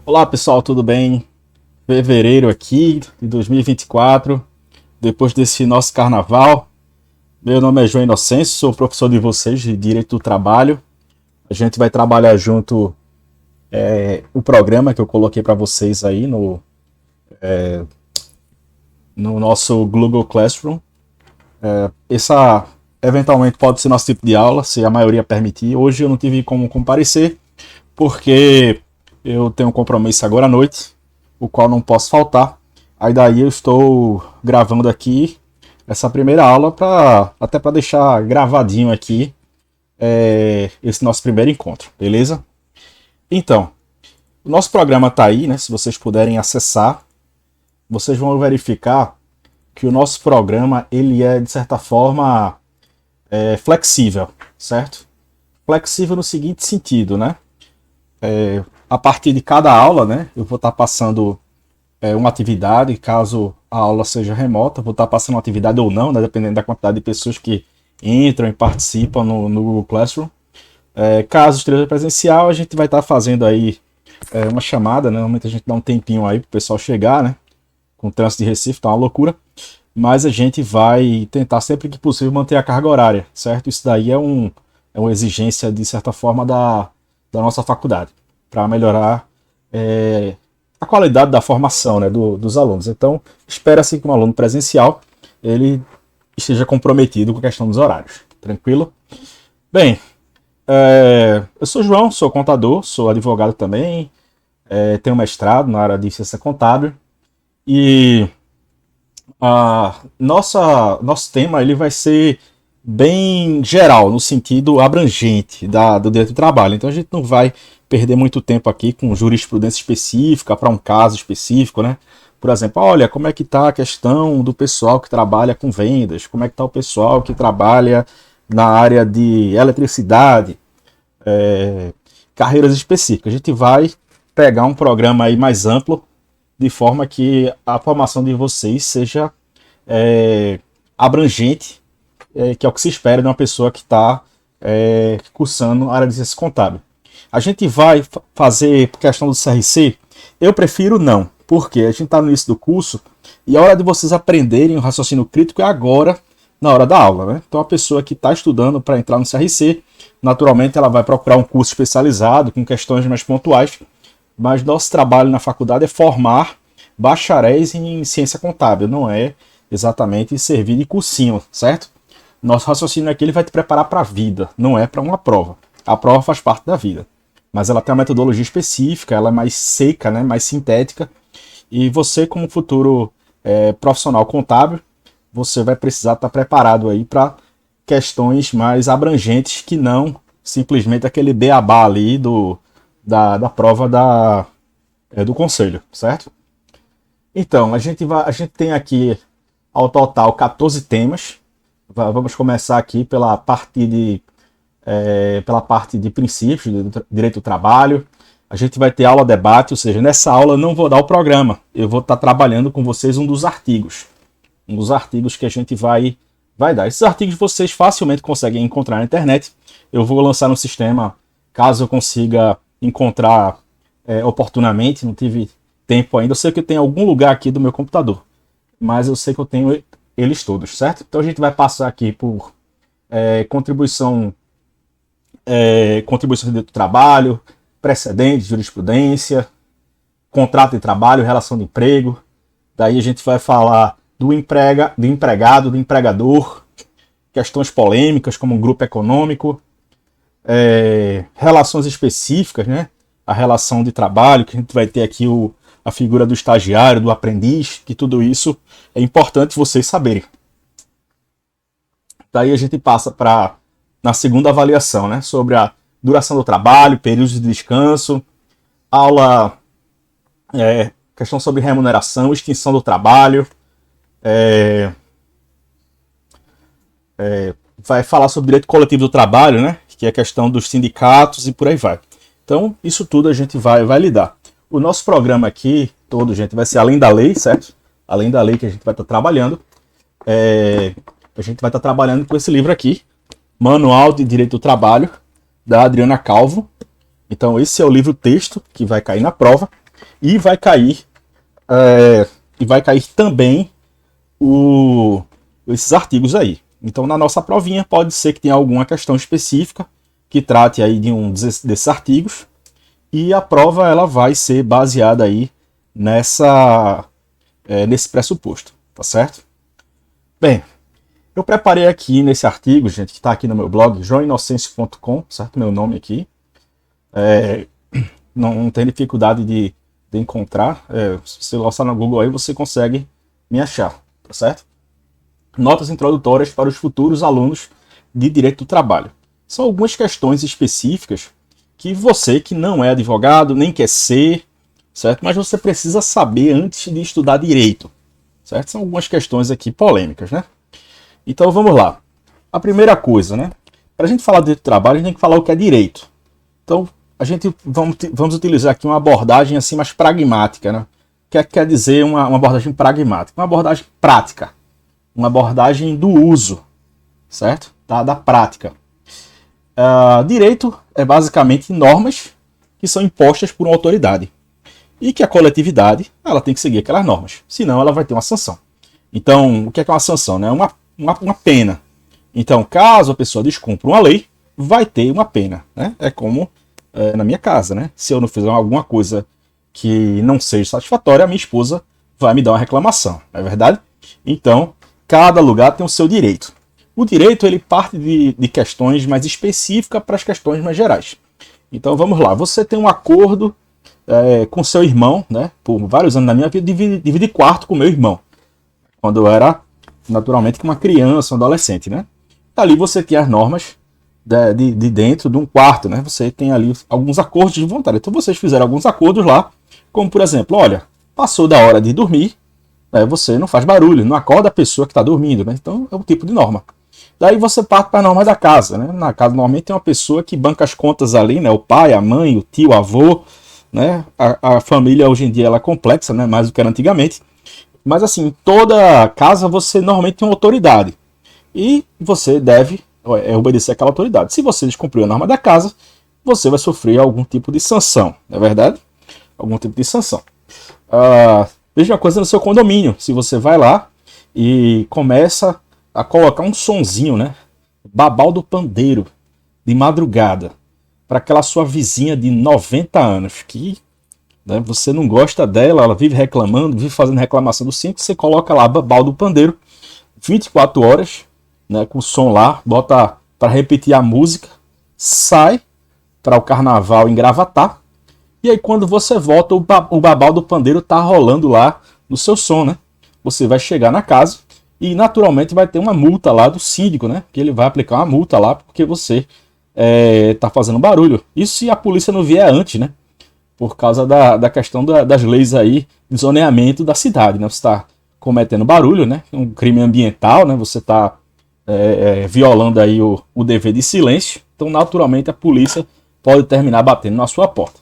Olá pessoal, tudo bem? Fevereiro aqui de 2024, depois desse nosso carnaval. Meu nome é João Inocêncio, sou professor de vocês de Direito do Trabalho. A gente vai trabalhar junto o programa que eu coloquei para vocês aí no nosso Google Classroom. Essa eventualmente pode ser nosso tipo de aula, se a maioria permitir. Hoje eu não tive como comparecer, porque eu tenho um compromisso agora à noite, o qual não posso faltar. Aí daí eu estou gravando aqui essa primeira aula, até para deixar gravadinho aqui esse nosso primeiro encontro, beleza? Então, o nosso programa está aí, né? Se vocês puderem acessar, vocês vão verificar que o nosso programa ele é, de certa forma, flexível, certo? Flexível no seguinte sentido, né? A partir de cada aula, né, eu vou estar passando uma atividade, caso a aula seja remota, vou estar passando uma atividade ou não, né, dependendo da quantidade de pessoas que entram e participam no Google Classroom. Caso esteja presencial, a gente vai estar fazendo aí uma chamada, né, normalmente a gente dá um tempinho aí para o pessoal chegar, né, com o trânsito de Recife, tá uma loucura, mas a gente vai tentar sempre que possível manter a carga horária, certo? Isso daí é uma exigência, de certa forma, da nossa faculdade, para melhorar a qualidade da formação, né, dos alunos. Então, espera-se que um aluno presencial ele esteja comprometido com a questão dos horários. Tranquilo? Bem, eu sou João, sou contador, sou advogado também, tenho mestrado na área de ciência contábil e nosso tema ele vai ser bem geral, no sentido abrangente do direito do trabalho. Então a gente não vai perder muito tempo aqui com jurisprudência específica para um caso específico, né? Por exemplo, olha, como é que está a questão do pessoal que trabalha com vendas, como é que está o pessoal que trabalha na área de eletricidade, carreiras específicas. A gente vai pegar um programa aí mais amplo, de forma que a formação de vocês seja abrangente, que é o que se espera de uma pessoa que está cursando a área de ciência contábil. A gente vai fazer questão do CRC? Eu prefiro não, porque a gente está no início do curso e a hora de vocês aprenderem o raciocínio crítico é agora, na hora da aula, né? Então a pessoa que está estudando para entrar no CRC, naturalmente ela vai procurar um curso especializado, com questões mais pontuais, mas nosso trabalho na faculdade é formar bacharéis em ciência contábil, não é exatamente servir de cursinho, certo? Nosso raciocínio é que ele vai te preparar para a vida, não é para uma prova. A prova faz parte da vida, mas ela tem uma metodologia específica, ela é mais seca, né, mais sintética, e você como futuro profissional contábil, você vai precisar estar preparado aí para questões mais abrangentes que não simplesmente aquele beabá ali da prova do conselho, certo? Então, a gente tem aqui ao total 14 temas. Vamos começar aqui pela parte de princípios do direito do trabalho. A gente vai ter aula debate, ou seja, nessa aula eu não vou dar o programa, eu vou estar trabalhando com vocês um dos artigos que a gente vai dar. Esses artigos vocês facilmente conseguem encontrar na internet. Eu vou lançar no sistema, caso eu consiga encontrar oportunamente, não tive tempo ainda. Eu sei que eu tenho algum lugar aqui do meu computador, mas eu sei que eu tenho eles todos, certo? Então a gente vai passar aqui por contribuição de direito do trabalho, precedentes, jurisprudência, contrato de trabalho, relação de emprego. Daí a gente vai falar do empregado, do empregador, questões polêmicas como grupo econômico, relações específicas, né? A relação de trabalho, que a gente vai ter aqui a figura do estagiário, do aprendiz, que tudo isso é importante vocês saberem. Daí a gente passa na segunda avaliação, né, sobre a duração do trabalho, períodos de descanso, aula, questão sobre remuneração, extinção do trabalho, vai falar sobre direito coletivo do trabalho, né, que é a questão dos sindicatos e por aí vai. Então, isso tudo a gente vai lidar. O nosso programa aqui, todo, gente, vai ser além da lei, certo? Além da lei que a gente vai estar trabalhando, a gente vai estar trabalhando com esse livro aqui, Manual de Direito do Trabalho, da Adriana Calvo. Então esse é o livro texto que vai cair na prova. E vai cair, também esses artigos aí. Então, na nossa provinha, pode ser que tenha alguma questão específica que trate aí de um desses artigos, e a prova ela vai ser baseada aí nesse pressuposto, tá certo? Bem, eu preparei aqui nesse artigo, gente, que está aqui no meu blog, joinocêncio.com, certo? Meu nome aqui. Não tem dificuldade de encontrar. Se você lançar no Google aí, você consegue me achar, tá certo? Notas introdutórias para os futuros alunos de Direito do Trabalho. São algumas questões específicas que você, que não é advogado, nem quer ser, certo? Mas você precisa saber antes de estudar Direito, certo? São algumas questões aqui polêmicas, né? Então vamos lá. A primeira coisa, né? Para a gente falar de Direito do Trabalho, a gente tem que falar o que é Direito. Então, vamos utilizar aqui uma abordagem assim mais pragmática, né? O que é que quer dizer uma abordagem pragmática? Uma abordagem prática. Uma abordagem do uso, certo? Da prática. Direito é basicamente normas que são impostas por uma autoridade e que a coletividade ela tem que seguir aquelas normas, senão ela vai ter uma sanção. Então, o que é uma sanção? Né? Uma pena. Então, caso a pessoa descumpra uma lei, vai ter uma pena. Né? É como na minha casa. Né? Se eu não fizer alguma coisa que não seja satisfatória, a minha esposa vai me dar uma reclamação. Não é verdade? Então, cada lugar tem o seu direito. O direito ele parte de questões mais específicas para as questões mais gerais. Então vamos lá, você tem um acordo com seu irmão, né? Por vários anos da minha vida, dividi quarto com meu irmão. Quando eu era, naturalmente, uma criança, um adolescente, né? Ali você tem as normas de dentro de um quarto, né? Você tem ali alguns acordos de vontade. Então vocês fizeram alguns acordos lá, como por exemplo, olha, passou da hora de dormir, você não faz barulho, não acorda a pessoa que está dormindo, né? Então é um tipo de norma. Daí você parte para a norma da casa, né? Na casa normalmente tem uma pessoa que banca as contas ali, né? O pai, a mãe, o tio, o avô, né? A família hoje em dia ela é complexa, né? Mais do que era antigamente. Mas assim, toda casa você normalmente tem uma autoridade. E você deve obedecer àquela autoridade. Se você descumpriu a norma da casa, você vai sofrer algum tipo de sanção, não é verdade? Algum tipo de sanção. Veja uma coisa no seu condomínio. Se você vai lá e começa a colocar um sonzinho, né? Babau do pandeiro, de madrugada, para aquela sua vizinha de 90 anos, que né, você não gosta dela, ela vive reclamando, vive fazendo reclamação do cinto, você coloca lá babau do pandeiro, 24 horas, né, com o som lá, bota para repetir a música, sai para o carnaval engravatar, e aí quando você volta, o babau do pandeiro tá rolando lá no seu som, né? Você vai chegar na casa e naturalmente vai ter uma multa lá do síndico, né? Que ele vai aplicar uma multa lá porque você tá fazendo barulho. Isso se a polícia não vier antes, né? Por causa da questão das leis aí de zoneamento da cidade, né? Você está cometendo barulho, né? Um crime ambiental, né? Você está violando aí o dever de silêncio. Então, naturalmente, a polícia pode terminar batendo na sua porta.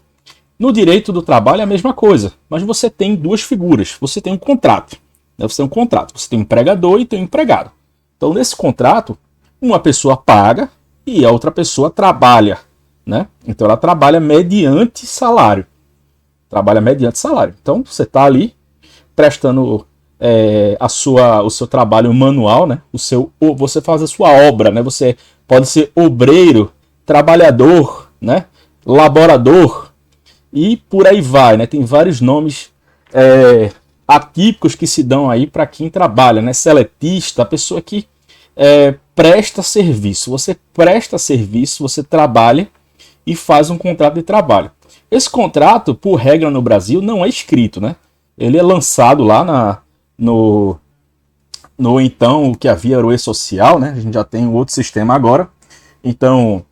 No direito do trabalho é a mesma coisa, mas você tem duas figuras. Você tem um contrato. Né? Você tem um contrato. Você tem um empregador e tem um empregado. Então, nesse contrato, uma pessoa paga e a outra pessoa trabalha. Né? Então, ela trabalha mediante salário. Então, você está ali prestando o seu trabalho manual, né? Você faz a sua obra. Né? Você pode ser obreiro, trabalhador, né? Laborador. E por aí vai, né? Tem vários nomes atípicos que se dão aí para quem trabalha, né? Seletista, a pessoa que presta serviço. Você presta serviço, você trabalha e faz um contrato de trabalho. Esse contrato, por regra no Brasil, não é escrito, né? Ele é lançado lá no então, o que havia era o e-social, né? A gente já tem um outro sistema agora. Então,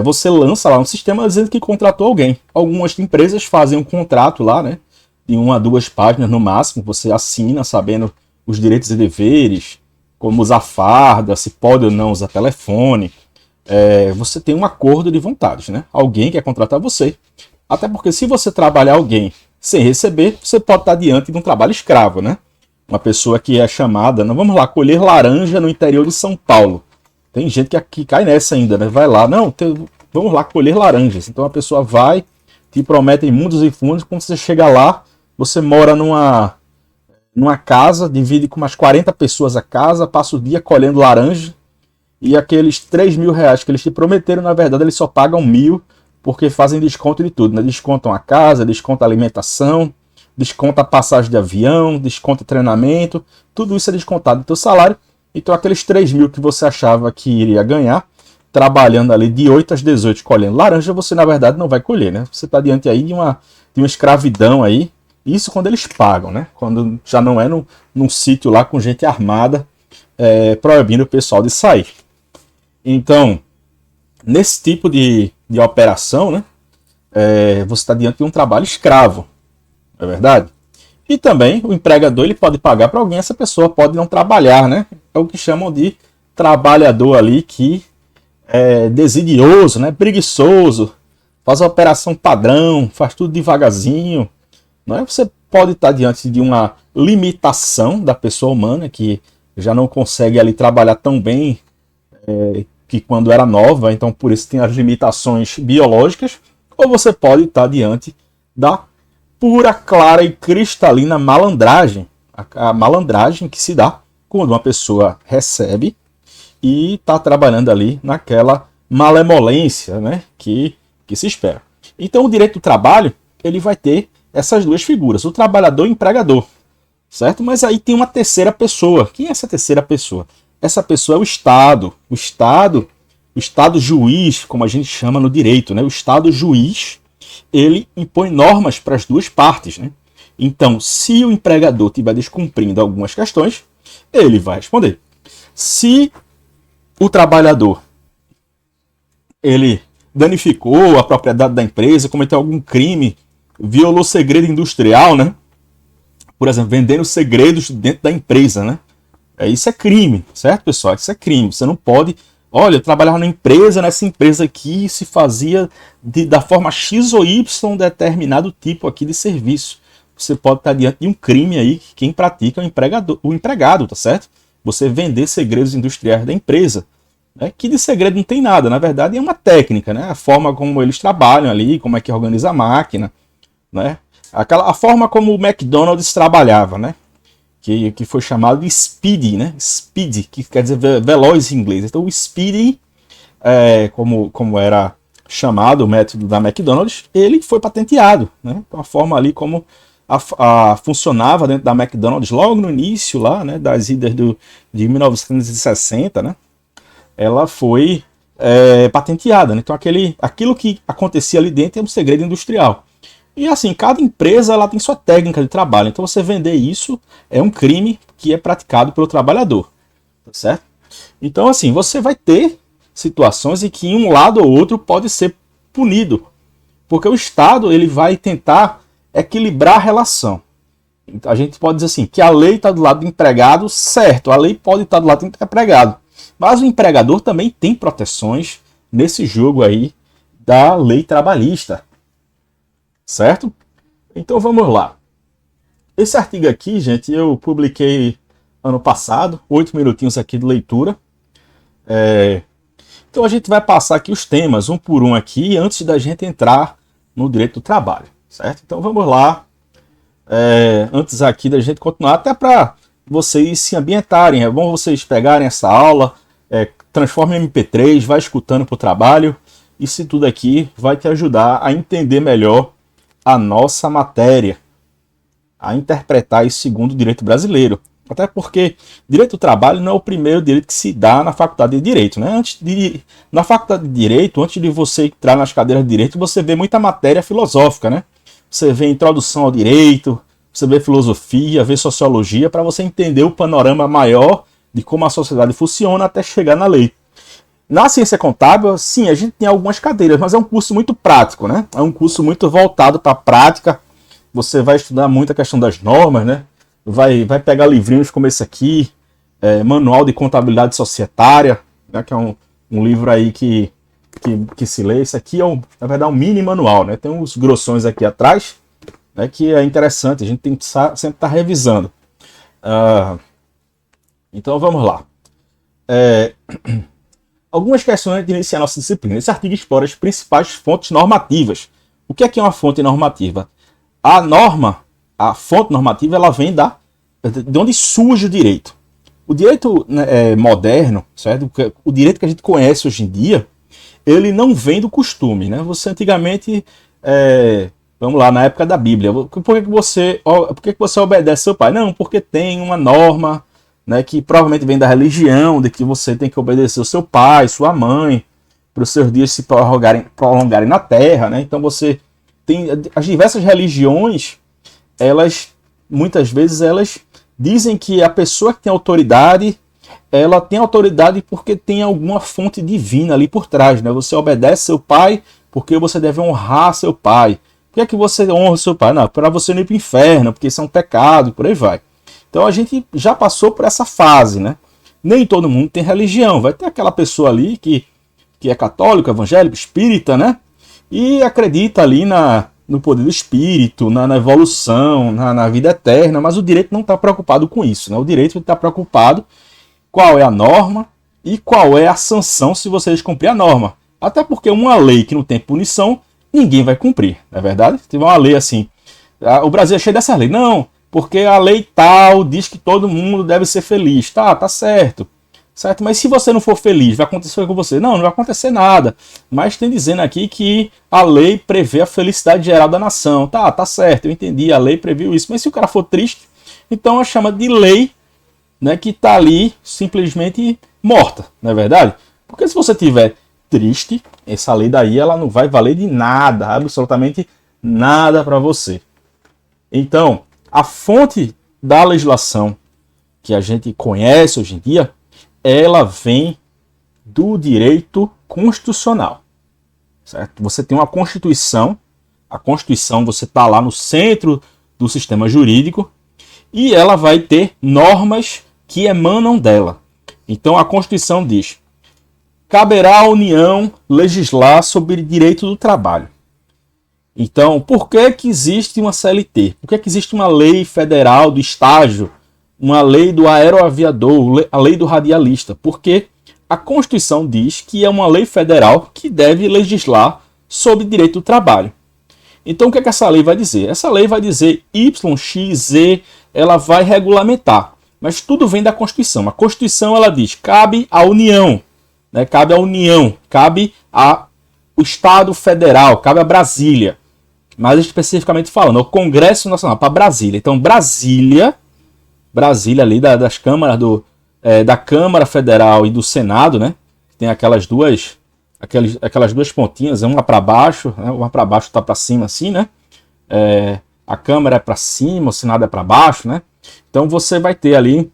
você lança lá um sistema dizendo que contratou alguém. Algumas empresas fazem um contrato lá, né? De 1 a 2 páginas no máximo. Você assina sabendo os direitos e deveres, como usar farda, se pode ou não usar telefone. Você tem um acordo de vontades, né? Alguém quer contratar você. Até porque se você trabalhar alguém sem receber, você pode estar diante de um trabalho escravo, né? Uma pessoa que é chamada, não, vamos lá, colher laranja no interior de São Paulo. Tem gente que cai nessa ainda, né? Vai lá, vamos lá colher laranjas. Então a pessoa vai, te prometem mundos e fundos, quando você chega lá, você mora numa casa, divide com umas 40 pessoas a casa, passa o dia colhendo laranja, e aqueles 3 mil reais que eles te prometeram, na verdade, eles só pagam 1.000, porque fazem desconto de tudo, né? Descontam a casa, descontam a alimentação, desconta a passagem de avião, desconta treinamento, tudo isso é descontado do teu salário. Então aqueles 3 mil que você achava que iria ganhar, trabalhando ali de 8 às 18 colhendo laranja, você na verdade não vai colher, né? Você está diante aí de uma escravidão aí, isso quando eles pagam, né? Quando já não é num sítio lá com gente armada, proibindo o pessoal de sair. Então, nesse tipo de operação, né? Você está diante de um trabalho escravo, não é verdade? E também o empregador ele pode pagar para alguém, essa pessoa pode não trabalhar, né? É o que chamam de trabalhador ali que é desidioso, né? Preguiçoso, faz a operação padrão, faz tudo devagarzinho. Não é? Você pode estar diante de uma limitação da pessoa humana que já não consegue ali trabalhar tão bem que quando era nova, então por isso tem as limitações biológicas, ou você pode estar diante da pura, clara e cristalina malandragem. A malandragem que se dá quando uma pessoa recebe e está trabalhando ali naquela malemolência, né, que se espera. Então o direito do trabalho ele vai ter essas duas figuras, o trabalhador e o empregador, certo? Mas aí tem uma terceira pessoa. Quem é essa terceira pessoa? Essa pessoa é o Estado. O Estado juiz, como a gente chama no direito, né? O Estado juiz, ele impõe normas para as duas partes, né? Então, se o empregador estiver descumprindo algumas questões, ele vai responder. Se o trabalhador ele danificou a propriedade da empresa, cometeu algum crime, violou segredo industrial, né? Por exemplo, vendendo segredos dentro da empresa, né? Isso é crime, certo, pessoal? Isso é crime. Você não pode... Olha, eu trabalhava nessa empresa aqui se fazia da forma X ou Y determinado tipo aqui de serviço. Você pode estar diante de um crime aí que quem pratica é o empregado, tá certo? Você vender segredos industriais da empresa, né? Que de segredo não tem nada, na verdade é uma técnica, né? A forma como eles trabalham ali, como é que organiza a máquina, né? A forma como o McDonald's trabalhava, né? Que foi chamado de Speedy, né? Speed, que quer dizer veloz em inglês. Então o Speedy, como era chamado o método da McDonald's, ele foi patenteado, né? Então a forma ali como funcionava dentro da McDonald's logo no início lá, né? Das idas de 1960, né? Ela foi patenteada, né? Então aquilo que acontecia ali dentro é um segredo industrial. E assim, cada empresa ela tem sua técnica de trabalho. Então você vender isso é um crime que é praticado pelo trabalhador. Tá certo? Então assim, você vai ter situações em que um lado ou outro pode ser punido. Porque o Estado ele vai tentar equilibrar a relação. A gente pode dizer assim, que a lei está do lado do empregado, certo. A lei pode estar do lado do empregado. Mas o empregador também tem proteções nesse jogo aí da lei trabalhista. Certo? Então vamos lá. Esse artigo aqui, gente, eu publiquei ano passado, 8 minutinhos aqui de leitura. Então a gente vai passar aqui os temas, um por um aqui, antes da gente entrar no direito do trabalho, certo? Então vamos lá. Antes aqui da gente continuar, até para vocês se ambientarem, é bom vocês pegarem essa aula, transformem em MP3, vai escutando para o trabalho, isso tudo aqui vai te ajudar a entender melhor a nossa matéria, a interpretar isso segundo o direito brasileiro. Até porque direito do trabalho não é o primeiro direito que se dá na faculdade de Direito, né? Na faculdade de Direito, antes de você entrar nas cadeiras de Direito, você vê muita matéria filosófica, né? Você vê introdução ao direito, você vê filosofia, vê sociologia, para você entender o panorama maior de como a sociedade funciona até chegar na lei. Na ciência contábil, sim, a gente tem algumas cadeiras, mas é um curso muito prático, né? É um curso muito voltado para a prática. Você vai estudar muito a questão das normas, né? Vai pegar livrinhos como esse aqui, Manual de Contabilidade Societária, né? Que é um livro aí que se lê. Esse aqui é, na verdade, um mini manual, né? Tem uns grossões aqui atrás, né? Que é interessante, a gente tem que sempre estar revisando. Então vamos lá. Algumas questões de iniciar nossa disciplina. Esse artigo explora as principais fontes normativas O que é uma fonte normativa? A norma, a fonte normativa, ela vem de onde surge o direito. O direito, né, moderno, certo? O direito que a gente conhece hoje em dia, ele não vem do costume, né? Você antigamente, vamos lá, na época da Bíblia, por que você obedece seu pai? Não, porque tem uma norma, né, que provavelmente vem da religião, de que você tem que obedecer o seu pai, sua mãe, para os seus dias se prolongarem na terra, né? Então você tem as diversas religiões, muitas vezes elas dizem que a pessoa que tem autoridade, ela tem autoridade porque tem alguma fonte divina ali por trás, né? Você obedece seu pai porque você deve honrar seu pai. Por que é que você honra seu pai? Não, para você não ir para o inferno, porque isso é um pecado, por aí vai. Então a gente já passou por essa fase, né? Nem todo mundo tem religião. Vai ter aquela pessoa ali que é católico, evangélico, espírita, né? E acredita ali no poder do espírito, na evolução, na vida eterna, mas o direito não está preocupado com isso, né? O direito está preocupado qual é a norma e qual é a sanção se você descumprir a norma. Até porque uma lei que não tem punição, ninguém vai cumprir, não é verdade? Tem uma lei assim, o Brasil é cheio dessa lei. Não, porque a lei tal diz que todo mundo deve ser feliz. Tá certo. Certo? Mas se você não for feliz, vai acontecer com você? Não vai acontecer nada. Mas tem dizendo aqui que a lei prevê a felicidade geral da nação. Tá certo, eu entendi, a lei previu isso. Mas se o cara for triste, então a chama de lei, né, que está ali simplesmente morta, não é verdade? Porque se você tiver triste, essa lei daí ela não vai valer de nada, absolutamente nada para você. Então, a fonte da legislação que a gente conhece hoje em dia, ela vem do direito constitucional, certo? Você tem uma Constituição, a Constituição você está lá no centro do sistema jurídico e ela vai ter normas que emanam dela. Então a Constituição diz: caberá à União legislar sobre direito do trabalho. Então, por que existe uma CLT? Por que existe uma lei federal do estágio? Uma lei do aeroaviador, a lei do radialista, porque a Constituição diz que é uma lei federal que deve legislar sobre direito do trabalho. Então o que essa lei vai dizer? Essa lei vai dizer Y, X, Z, ela vai regulamentar, mas tudo vem da Constituição. A Constituição ela diz, cabe à União, né? Cabe à União, cabe ao Estado Federal, cabe a Brasília, mais especificamente falando, o Congresso Nacional, para Brasília. Então Brasília ali das câmaras da Câmara Federal e do Senado, né? Tem aquelas duas pontinhas, uma para baixo, né? Uma para baixo, tá para cima assim, né? A Câmara é para cima, o Senado é para baixo, né? Então você vai ter ali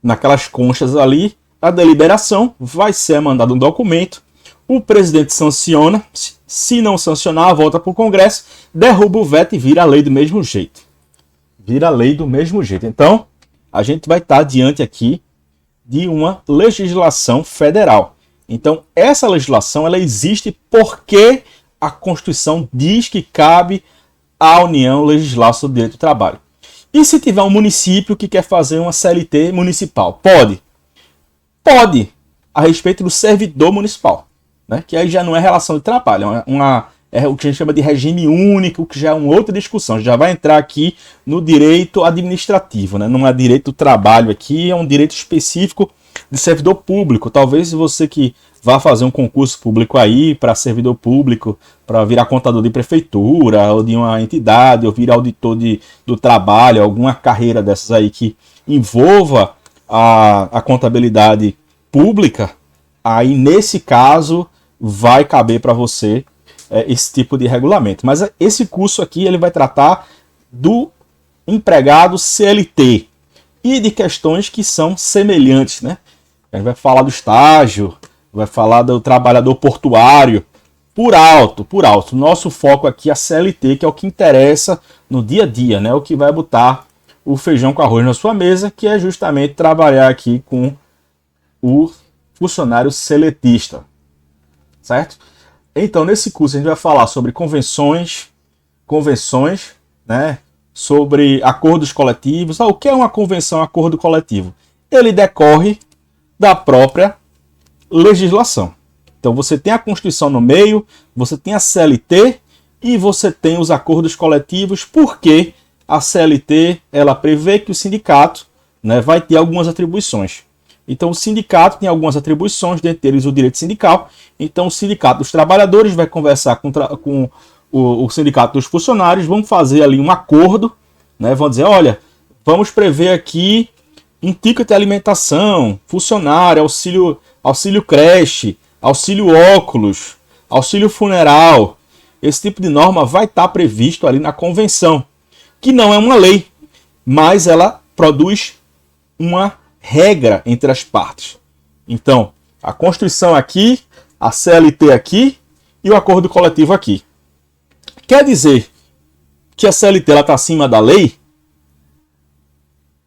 naquelas conchas ali a deliberação, vai ser mandado um documento, o presidente sanciona, se não sancionar, volta para o Congresso, derruba o veto e vira a lei do mesmo jeito. Então, a gente vai estar diante aqui de uma legislação federal. Então, essa legislação ela existe porque a Constituição diz que cabe à União legislar sobre o direito do trabalho. E se tiver um município que quer fazer uma CLT municipal? Pode, a respeito do servidor municipal, né? Que aí já não é relação de trabalho, é o que a gente chama de regime único, que já é uma outra discussão, já vai entrar aqui no direito administrativo, né? Não é direito do trabalho aqui, é um direito específico de servidor público. Talvez você que vá fazer um concurso público aí para servidor público, para virar contador de prefeitura, ou de uma entidade, ou virar auditor do trabalho, alguma carreira dessas aí que envolva a contabilidade pública, aí nesse caso vai caber para você esse tipo de regulamento. Mas esse curso aqui ele vai tratar do empregado CLT e de questões que são semelhantes, né? A gente vai falar do estágio, vai falar do trabalhador portuário, por alto. Nosso foco aqui é a CLT, que é o que interessa no dia a dia, né? O que vai botar o feijão com arroz na sua mesa, que é justamente trabalhar aqui com o funcionário seletista, certo? Então, nesse curso a gente vai falar sobre convenções, né? Sobre acordos coletivos. O que é uma convenção, acordo coletivo? Ele decorre da própria legislação. Então você tem a Constituição no meio, você tem a CLT e você tem os acordos coletivos, porque a CLT ela prevê que o sindicato, né, vai ter algumas atribuições. Então o sindicato tem algumas atribuições, dentre eles o direito sindical. Então o sindicato dos trabalhadores vai conversar com o sindicato dos funcionários, vão fazer ali um acordo, né, vão dizer, olha, vamos prever aqui em ticket de alimentação, funcionário, auxílio creche, auxílio óculos, auxílio funeral. Esse tipo de norma vai estar previsto ali na convenção, que não é uma lei, mas ela produz uma regra entre as partes. Então, a Constituição aqui, a CLT aqui e o acordo coletivo aqui. Quer dizer que a CLT está acima da lei?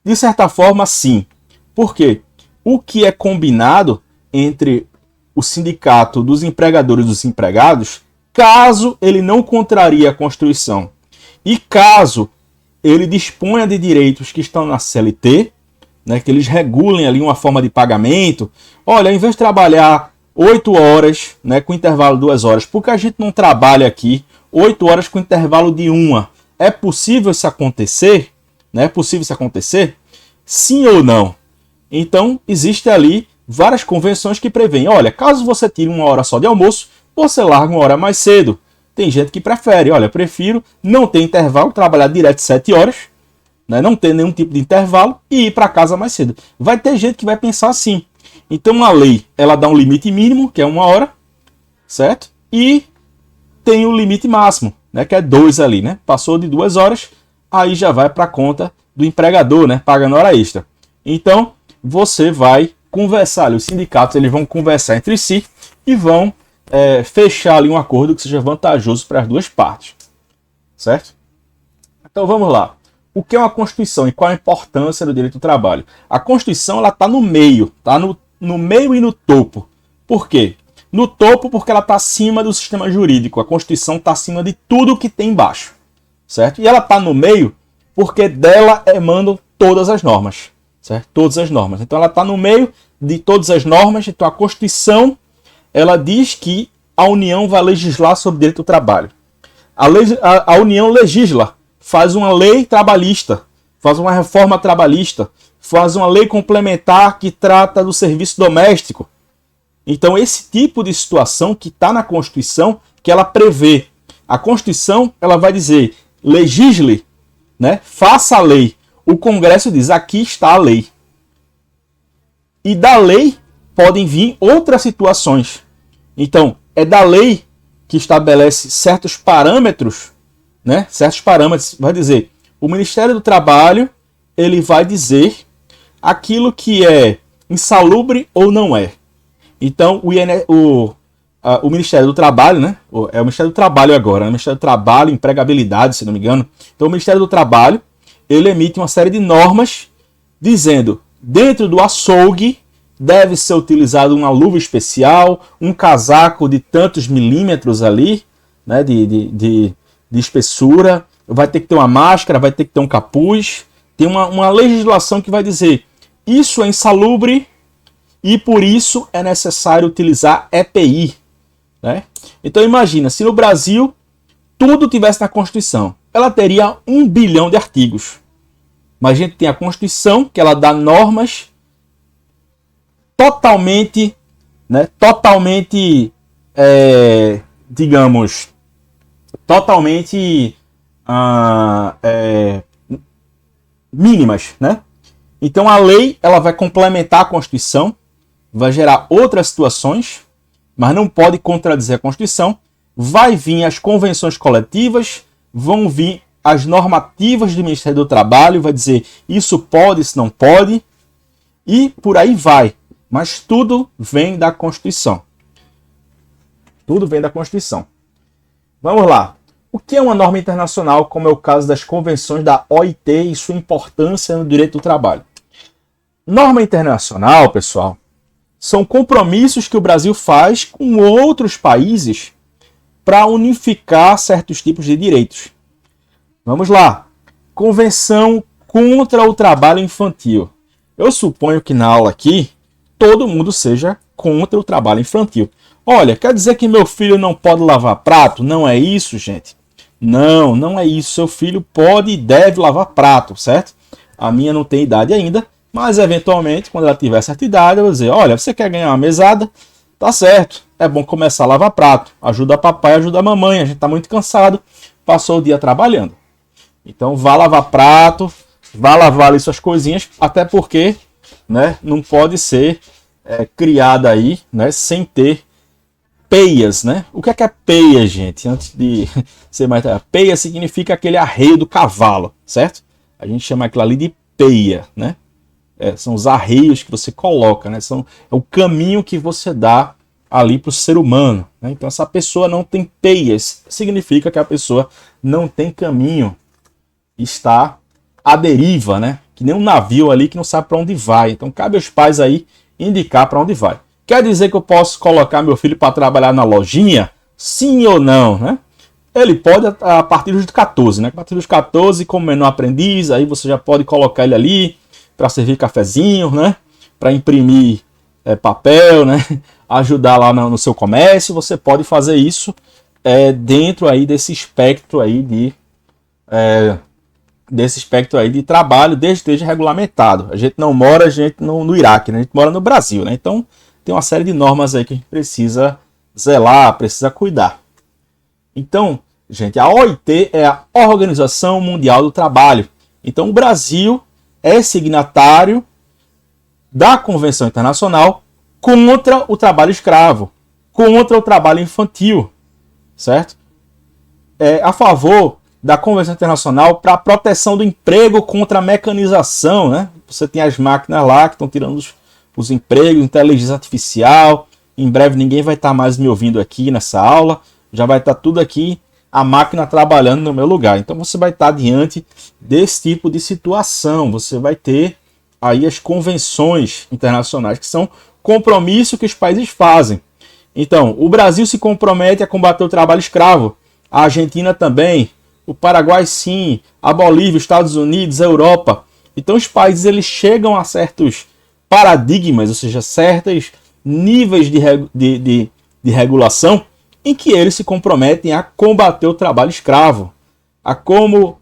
De certa forma, sim. Por quê? O que é combinado entre o sindicato dos empregadores e dos empregados, caso ele não contrarie a Constituição e caso ele disponha de direitos que estão na CLT, né, que eles regulem ali uma forma de pagamento. Olha, ao invés de trabalhar 8 horas, né, com intervalo de 2 horas, por que a gente não trabalha aqui 8 horas com intervalo de 1? É possível isso acontecer? Né? É possível isso acontecer? Sim ou não? Então, existe ali várias convenções que prevêem, olha, caso você tire 1 hora só de almoço, você larga 1 hora mais cedo. Tem gente que prefere, olha, prefiro não ter intervalo, trabalhar direto 7 horas, né, não ter nenhum tipo de intervalo e ir para casa mais cedo. Vai ter gente que vai pensar assim. Então a lei, ela dá um limite mínimo, que é 1 hora, certo? E tem o limite máximo, né, que é 2 ali, né? Passou de 2 horas, aí já vai para a conta do empregador, né, pagando hora extra. Então, você vai conversar ali, os sindicatos eles vão conversar entre si e vão fechar ali um acordo que seja vantajoso para as duas partes, certo? Então vamos lá. O que é uma Constituição e qual a importância do direito do trabalho? A Constituição ela está no meio, tá no meio e no topo. Por quê? No topo porque ela está acima do sistema jurídico. A Constituição está acima de tudo que tem embaixo, certo? E ela está no meio porque dela emanam todas as normas, certo? Todas as normas. Então ela está no meio de todas as normas. Então a Constituição ela diz que a União vai legislar sobre o direito do trabalho. A União legisla, faz uma lei trabalhista, faz uma reforma trabalhista, faz uma lei complementar que trata do serviço doméstico. Então esse tipo de situação que está na Constituição, que ela prevê. A Constituição ela vai dizer, legisle, né? Faça a lei. O Congresso diz, aqui está a lei. E da lei podem vir outras situações. Então, é da lei que estabelece certos parâmetros, né? Certos parâmetros, vai dizer, o Ministério do Trabalho, ele vai dizer aquilo que é insalubre ou não é. Então, o Ministério do Trabalho, né? É o Ministério do Trabalho agora, né? O Ministério do Trabalho, empregabilidade, se não me engano. Então, o Ministério do Trabalho, ele emite uma série de normas dizendo, dentro do açougue, deve ser utilizado uma luva especial, um casaco de tantos milímetros ali, né, de espessura, vai ter que ter uma máscara, vai ter que ter um capuz. Tem uma legislação que vai dizer isso é insalubre e por isso é necessário utilizar EPI. Né? Então imagina, se no Brasil tudo tivesse na Constituição, ela teria 1 bilhão de artigos. Mas a gente tem a Constituição, que ela dá normas totalmente, né, digamos, totalmente mínimas, né? Então a lei ela vai complementar a Constituição, vai gerar outras situações, mas não pode contradizer a Constituição. Vai vir as convenções coletivas, vão vir as normativas do Ministério do Trabalho, vai dizer isso pode, isso não pode, e por aí vai. Mas tudo vem da Constituição. Tudo vem da Constituição. Vamos lá. O que é uma norma internacional, como é o caso das convenções da OIT e sua importância no direito do trabalho? Norma internacional, pessoal, são compromissos que o Brasil faz com outros países para unificar certos tipos de direitos. Vamos lá. Convenção contra o trabalho infantil. Eu suponho que na aula aqui todo mundo seja contra o trabalho infantil. Olha, quer dizer que meu filho não pode lavar prato? Não é isso, gente. Não, não é isso. Seu filho pode e deve lavar prato, certo? A minha não tem idade ainda, mas eventualmente, quando ela tiver certa idade, eu vou dizer, olha, você quer ganhar uma mesada? Tá certo. É bom começar a lavar prato. Ajuda papai, ajuda a mamãe. A gente tá muito cansado. Passou o dia trabalhando. Então vá lavar prato, vá lavar ali suas coisinhas, até porque, né, não pode ser criada aí, né, sem ter peias, né? O que é peia, gente? Antes de ser mais... Peia significa aquele arreio do cavalo, certo? A gente chama aquilo ali de peia, né? São os arreios que você coloca, né? É o caminho que você dá ali para o ser humano, né? Então essa pessoa não tem peias, significa que a pessoa não tem caminho, está à deriva, né? Que nem um navio ali que não sabe para onde vai. Então cabe aos pais aí indicar para onde vai. Quer dizer que eu posso colocar meu filho para trabalhar na lojinha? Sim ou não, né? Ele pode a partir dos 14, né? A partir dos 14, como menor aprendiz, aí você já pode colocar ele ali para servir cafezinho, né? Para imprimir papel, né? Ajudar lá no seu comércio. Você pode fazer isso dentro aí desse espectro aí de trabalho, desde que esteja regulamentado. A gente não mora no Iraque, né? A gente mora no Brasil, né? Então tem uma série de normas aí que a gente precisa zelar, precisa cuidar. Então, gente, a OIT é a Organização Mundial do Trabalho. Então o Brasil é signatário da Convenção Internacional contra o trabalho escravo, contra o trabalho infantil, certo? É a favor da Convenção Internacional para a proteção do emprego contra a mecanização, né? Você tem as máquinas lá que estão tirando os empregos, inteligência artificial. Em breve ninguém vai estar mais me ouvindo aqui nessa aula. Já vai estar tudo aqui, a máquina trabalhando no meu lugar. Então você vai estar diante desse tipo de situação. Você vai ter aí as convenções internacionais, que são compromissos que os países fazem. Então, o Brasil se compromete a combater o trabalho escravo. A Argentina também. O Paraguai sim. A Bolívia, os Estados Unidos, a Europa. Então os países eles chegam a certos paradigmas, ou seja, certos níveis de regulação em que eles se comprometem a combater o trabalho escravo. A como,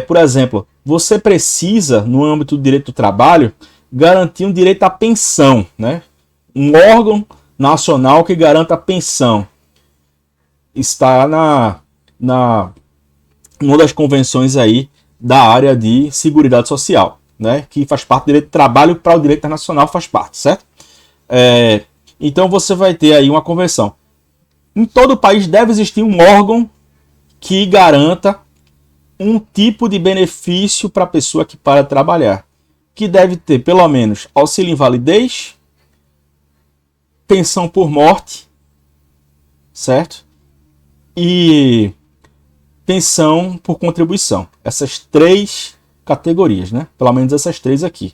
por exemplo, você precisa, no âmbito do direito do trabalho, garantir um direito à pensão, né? Um órgão nacional que garanta a pensão. Está uma das convenções aí da área de Seguridade Social, né? Que faz parte do direito do trabalho, para o direito internacional faz parte, certo? Então você vai ter aí uma convenção. Em todo o país deve existir um órgão que garanta um tipo de benefício para a pessoa que para de trabalhar, que deve ter pelo menos auxílio invalidez, pensão por morte, certo? E pensão por contribuição. Essas três categorias, né? Pelo menos essas três aqui.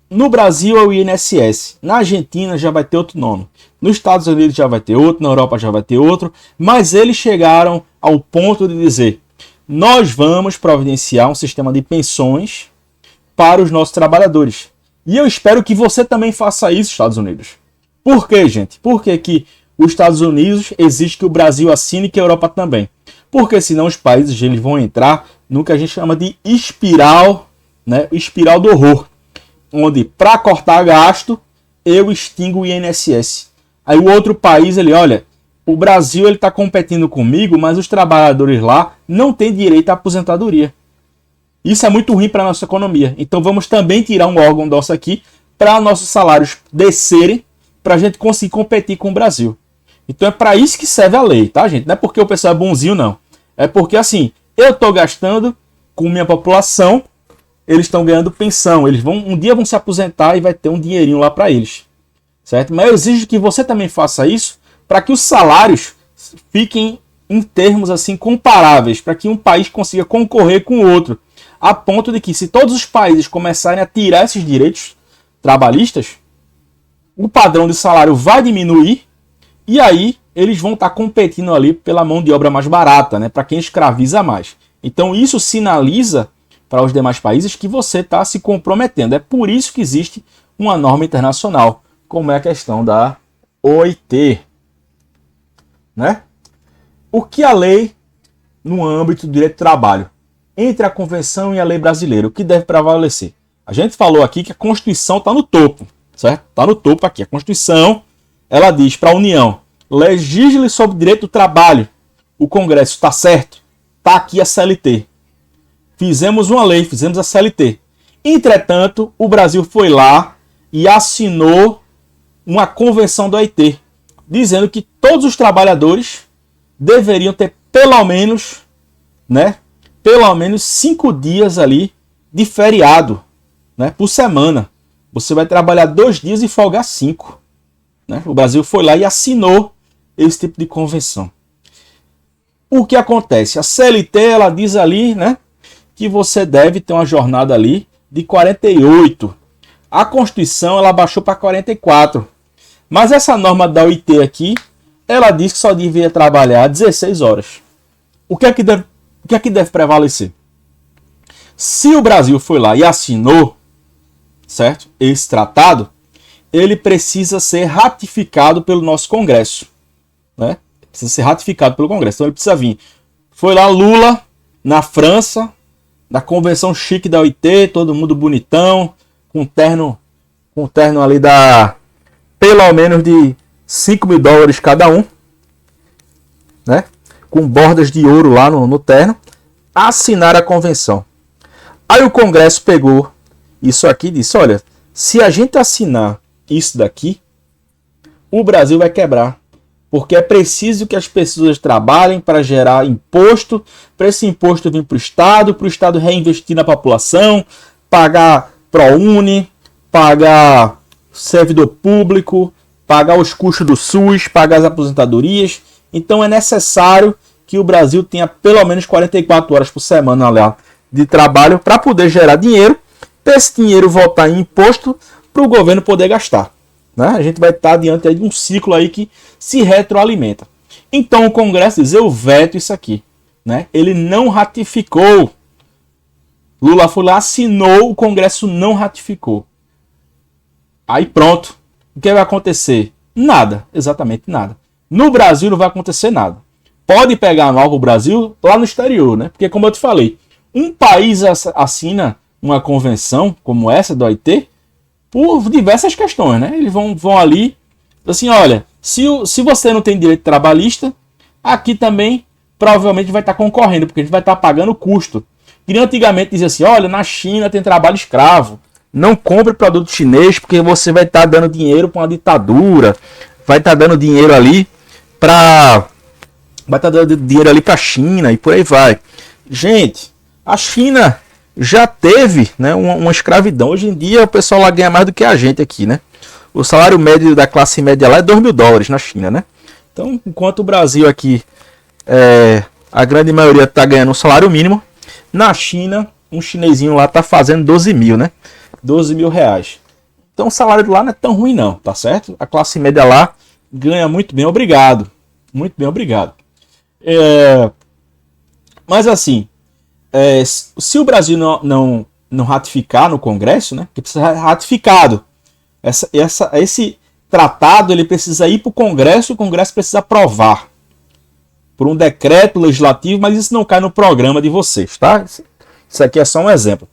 No Brasil é o INSS. Na Argentina já vai ter outro nome. Nos Estados Unidos já vai ter outro. Na Europa já vai ter outro. Mas eles chegaram ao ponto de dizer: nós vamos providenciar um sistema de pensões para os nossos trabalhadores. E eu espero que você também faça isso, Estados Unidos. Por quê, gente? Por que os Estados Unidos exige que o Brasil assine e que a Europa também? Porque senão os países eles vão entrar no que a gente chama de espiral, né? Espiral do horror. Onde, para cortar gasto, eu extingo o INSS. Aí o outro país, olha, o Brasil está competindo comigo, mas os trabalhadores lá não têm direito à aposentadoria. Isso é muito ruim para a nossa economia. Então vamos também tirar um órgão nosso aqui para nossos salários descerem, para a gente conseguir competir com o Brasil. Então é para isso que serve a lei, tá, gente? Não é porque o pessoal é bonzinho, não. É porque, assim, eu estou gastando com minha população, eles estão ganhando pensão. Eles um dia vão se aposentar e vai ter um dinheirinho lá para eles, certo? Mas eu exijo que você também faça isso para que os salários fiquem em termos assim comparáveis, para que um país consiga concorrer com o outro, a ponto de que, se todos os países começarem a tirar esses direitos trabalhistas, o padrão de salário vai diminuir e aí eles vão estar competindo ali pela mão de obra mais barata, né? Para quem escraviza mais. Então isso sinaliza para os demais países que você está se comprometendo. É por isso que existe uma norma internacional, como é a questão da OIT, né? O que a lei no âmbito do direito do trabalho, entre a Convenção e a lei brasileira, o que deve prevalecer? A gente falou aqui que a Constituição está no topo, certo? Está no topo aqui. A Constituição, ela diz para a União, legisle sobre o direito do trabalho. O Congresso está certo? Está aqui a CLT. Fizemos uma lei, fizemos a CLT. Entretanto, o Brasil foi lá e assinou uma convenção do OIT, dizendo que todos os trabalhadores deveriam ter pelo menos 5 dias ali de feriado, né, por semana. Você vai trabalhar 2 dias e folgar 5. Né? O Brasil foi lá e assinou esse tipo de convenção. O que acontece? A CLT, ela diz ali, né, que você deve ter uma jornada ali de 48. A Constituição, ela baixou para 44. Mas essa norma da OIT aqui, ela diz que só devia trabalhar 16 horas. O que é que deve prevalecer? Se o Brasil foi lá e assinou, certo, esse tratado, ele precisa ser ratificado pelo nosso Congresso. Né? Precisa ser ratificado pelo Congresso. Então ele precisa vir. Foi lá Lula, na França, na convenção chique da OIT, todo mundo bonitão, com terno ali da pelo menos de $5.000 cada um, né? Com bordas de ouro lá no terno, assinar a convenção. Aí o Congresso pegou isso aqui e disse, olha, se a gente assinar isso daqui, o Brasil vai quebrar. Porque é preciso que as pessoas trabalhem para gerar imposto, para esse imposto vir para o Estado reinvestir na população, pagar ProUni, pagar servidor público, pagar os custos do SUS, pagar as aposentadorias. Então é necessário que o Brasil tenha pelo menos 44 horas por semana lá de trabalho para poder gerar dinheiro, para esse dinheiro voltar em imposto para o governo poder gastar. Né? A gente vai estar diante de um ciclo aí que se retroalimenta. Então o Congresso diz, eu veto isso aqui. Né? Ele não ratificou. Lula foi lá, assinou, o Congresso não ratificou. Aí pronto. O que vai acontecer? Nada, exatamente nada. No Brasil não vai acontecer nada. Pode pegar mal o Brasil lá no exterior, né? Porque como eu te falei, um país assina uma convenção como essa do OIT por diversas questões, né? Eles vão ali, assim, olha, se você não tem direito trabalhista, aqui também provavelmente vai estar concorrendo, porque a gente vai estar pagando custo. E antigamente dizia assim, olha, na China tem trabalho escravo, não compre produto chinês, porque você vai estar dando dinheiro para uma ditadura, vai estar dando dinheiro ali para a China e por aí vai. Gente, a China já teve, né, uma escravidão. Hoje em dia o pessoal lá ganha mais do que a gente aqui, né? O salário médio da classe média lá é $2.000 na China, né? Então, enquanto o Brasil aqui, a grande maioria está ganhando um salário mínimo, na China, um chinesinho lá está fazendo 12 mil, né? 12 mil reais. Então o salário lá não é tão ruim não, tá certo? A classe média lá ganha muito bem, obrigado. Muito bem, obrigado. Mas assim, se o Brasil não ratificar no Congresso, né? Que precisa ser ratificado. Esse tratado ele precisa ir para o Congresso, o Congresso precisa aprovar por um decreto legislativo, mas isso não cai no programa de vocês, tá? Isso aqui é só um exemplo.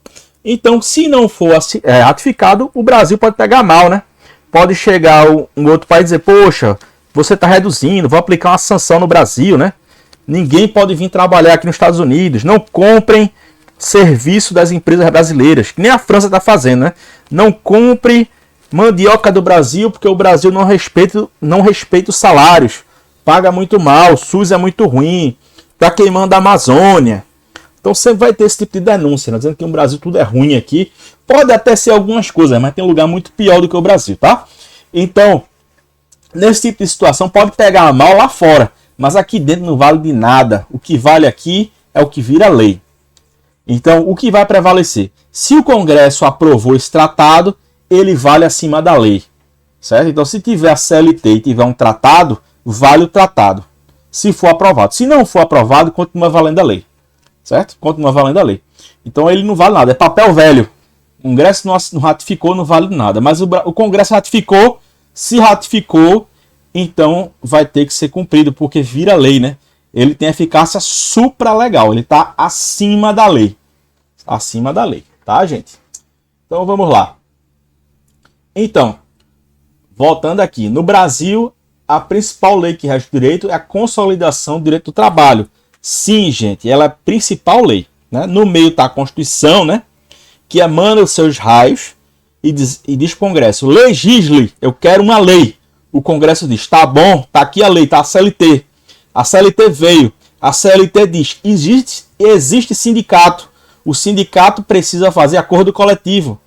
Então, se não for ratificado, o Brasil pode pegar mal, né? Pode chegar um outro país e dizer, poxa, você está reduzindo, vou aplicar uma sanção no Brasil, né? Ninguém pode vir trabalhar aqui nos Estados Unidos, não comprem serviço das empresas brasileiras, que nem a França está fazendo, né? Não compre mandioca do Brasil, porque o Brasil não respeita os salários, paga muito mal, o SUS é muito ruim, está queimando a Amazônia. Então sempre vai ter esse tipo de denúncia, né? Dizendo que o Brasil tudo é ruim aqui. Pode até ser algumas coisas, mas tem um lugar muito pior do que o Brasil, tá? Então, nesse tipo de situação pode pegar mal lá fora, mas aqui dentro não vale de nada. O que vale aqui é o que vira lei. Então, o que vai prevalecer? Se o Congresso aprovou esse tratado, ele vale acima da lei, certo? Então, se tiver a CLT e tiver um tratado, vale o tratado, se for aprovado. Se não for aprovado, continua valendo a lei. Certo? Continua valendo a lei. Então ele não vale nada, é papel velho. O Congresso não ratificou, não vale nada. Mas o Congresso ratificou, se ratificou, então vai ter que ser cumprido, porque vira lei, né? Ele tem eficácia supralegal, ele está acima da lei. Acima da lei, tá, gente? Então vamos lá. Então, voltando aqui, no Brasil, a principal lei que rege o direito é a consolidação do direito do trabalho. Sim, gente, ela é a principal lei, né? No meio está a Constituição, né? Que emana os seus raios e diz Congresso, legisle, eu quero uma lei. O Congresso diz, tá bom, tá aqui a lei, tá a CLT. A CLT veio, a CLT diz, existe sindicato. O sindicato precisa fazer acordo coletivo.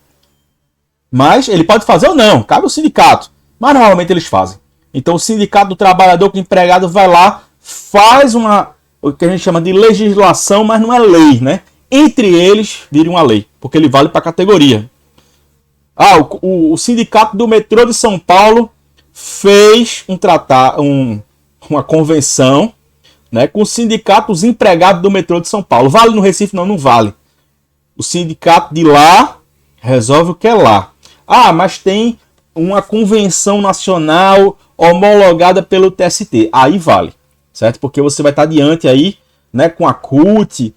Mas ele pode fazer ou não, cabe ao sindicato. Mas normalmente eles fazem. Então o sindicato do trabalhador com o empregado vai lá, faz o que a gente chama de legislação, mas não é lei, né? Entre eles vira uma lei, porque ele vale para a categoria. O sindicato do metrô de São Paulo fez uma convenção, né, com o sindicato dos empregados do metrô de São Paulo. Vale no Recife? Não, não vale. O sindicato de lá resolve o que é lá. Mas tem uma convenção nacional homologada pelo TST. Aí vale, certo? Porque você vai estar diante aí, né, com a CUT,